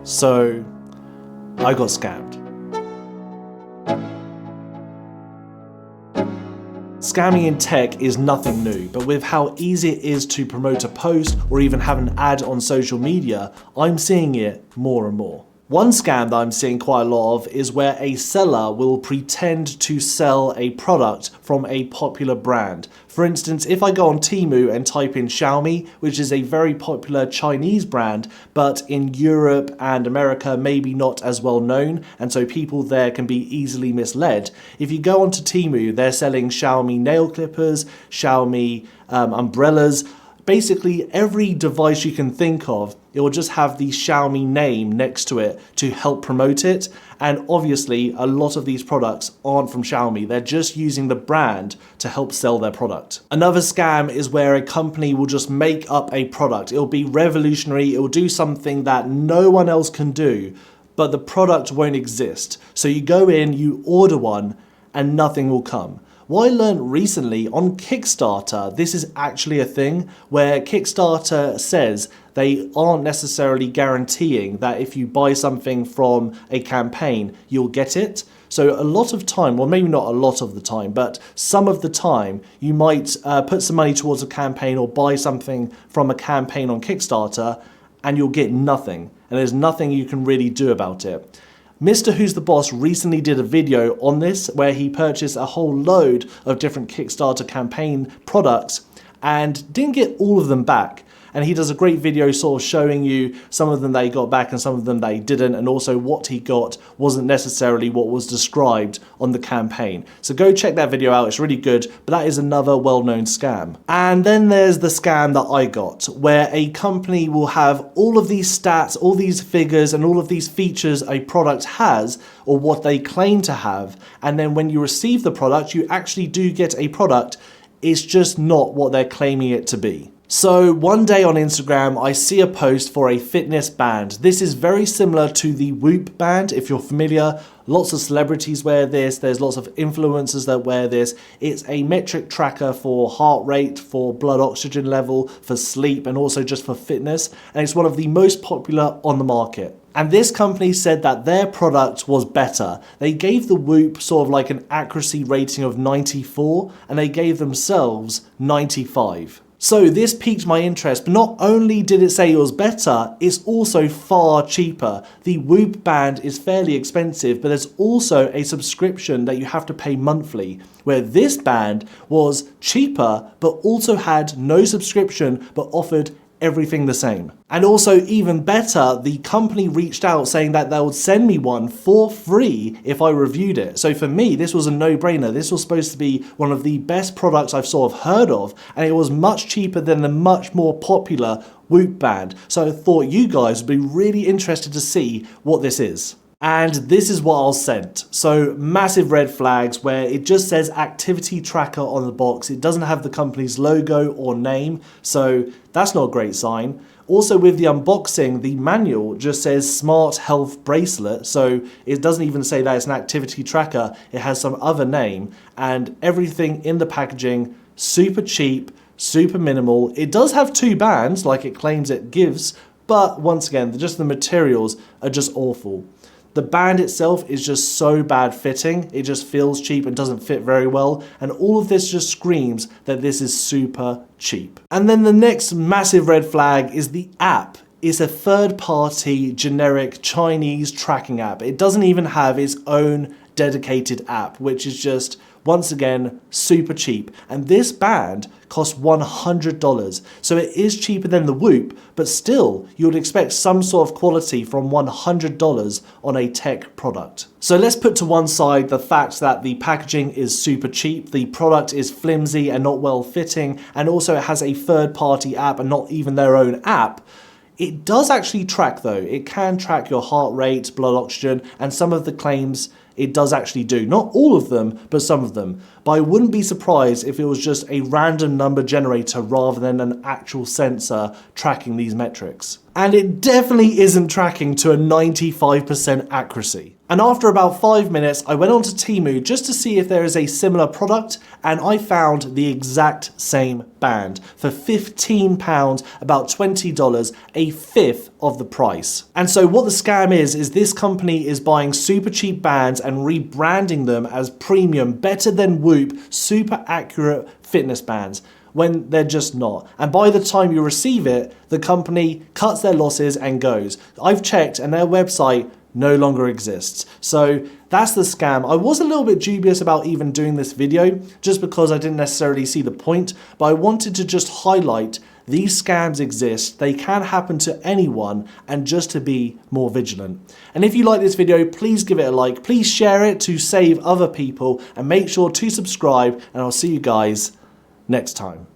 So I got scammed. Scamming in tech is nothing new, but with how easy it is to promote a post or even have an ad on social media, I'm seeing it more and more. One scam that I'm seeing quite a lot of is where a seller will pretend to sell a product from a popular brand. For instance, if I go on Temu and type in Xiaomi, which is a very popular Chinese brand, but in Europe and America maybe not as well known, and so people there can be easily misled. If you go onto Temu, they're selling Xiaomi nail clippers, Xiaomi umbrellas. Basically, every device you can think of, it will just have the Xiaomi name next to it to help promote it. And obviously, a lot of these products aren't from Xiaomi. They're just using the brand to help sell their product. Another scam is where a company will just make up a product. It'll be revolutionary. It will do something that no one else can do, but the product won't exist. So you go in, you order one, and nothing will come. What I learned recently on Kickstarter, this is actually a thing where Kickstarter says they aren't necessarily guaranteeing that if you buy something from a campaign, you'll get it. So a lot of time, well maybe not a lot of the time, but some of the time you might put some money towards a campaign or buy something from a campaign on Kickstarter and you'll get nothing. And there's nothing you can really do about it. Mr. Who's the Boss recently did a video on this where he purchased a whole load of different Kickstarter campaign products and didn't get all of them back. And he does a great video sort of showing you some of them that he got back and some of them that he didn't, and also what he got wasn't necessarily what was described on the campaign. So go check that video out, it's really good, but that is another well-known scam. And then there's the scam that I got, where a company will have all of these stats, all these figures, and all of these features a product has, or what they claim to have, and then when you receive the product, you actually do get a product, it's just not what they're claiming it to be. So one day on Instagram, I see a post for a fitness band. This is very similar to the Whoop band, if you're familiar. Lots of celebrities wear this. There's lots of influencers that wear this. It's a metric tracker for heart rate, for blood oxygen level, for sleep, and also just for fitness. And it's one of the most popular on the market. And this company said that their product was better. They gave the Whoop sort of like an accuracy rating of 94, and they gave themselves 95. So this piqued my interest, but not only did it say it was better, it's also far cheaper. The Whoop band is fairly expensive, but there's also a subscription that you have to pay monthly, where this band was cheaper, but also had no subscription, but offered everything the same. And also even better, the company reached out saying that they would send me one for free if I reviewed it. So for me, this was a no-brainer. This was supposed to be one of the best products I've sort of heard of, and it was much cheaper than the much more popular Whoop band. So I thought you guys would be really interested to see what this is. And this is what I was sent. So massive red flags where it just says activity tracker on the box. It doesn't have the company's logo or name, so that's not a great sign. Also with the unboxing, the manual just says smart health bracelet, so it doesn't even say that it's an activity tracker. It has some other name, and everything in the packaging, super cheap, super minimal. It does have 2 bands like it claims it gives, but once again, just the materials are just awful. The band itself is just so bad fitting, it just feels cheap and doesn't fit very well, and all of this just screams that this is super cheap. And then the next massive red flag is the app. It's a third-party generic Chinese tracking app. It doesn't even have its own dedicated app, which is just, once again, super cheap. And this band costs $100. So it is cheaper than the Whoop, but still, you would expect some sort of quality from $100 on a tech product. So let's put to one side the fact that the packaging is super cheap, the product is flimsy and not well fitting, and also it has a third-party app and not even their own app. It does actually track though. It can track your heart rate, blood oxygen, and some of the claims it does actually do. Not all of them, but some of them. But I wouldn't be surprised if it was just a random number generator rather than an actual sensor tracking these metrics. And it definitely isn't tracking to a 95% accuracy. And after about 5 minutes, I went on to Temu just to see if there is a similar product, and I found the exact same band for £15, about $20, a fifth of the price. And so what the scam is this company is buying super cheap bands and rebranding them as premium, better than Whoop, super accurate fitness bands, when they're just not. And by the time you receive it, the company cuts their losses and goes. I've checked and their website no longer exists. So that's the scam. I was a little bit dubious about even doing this video just because I didn't necessarily see the point, but I wanted to just highlight these scams exist, they can happen to anyone, and just to be more vigilant. And if you like this video, please give it a like, please share it to save other people, and make sure to subscribe, and I'll see you guys next time.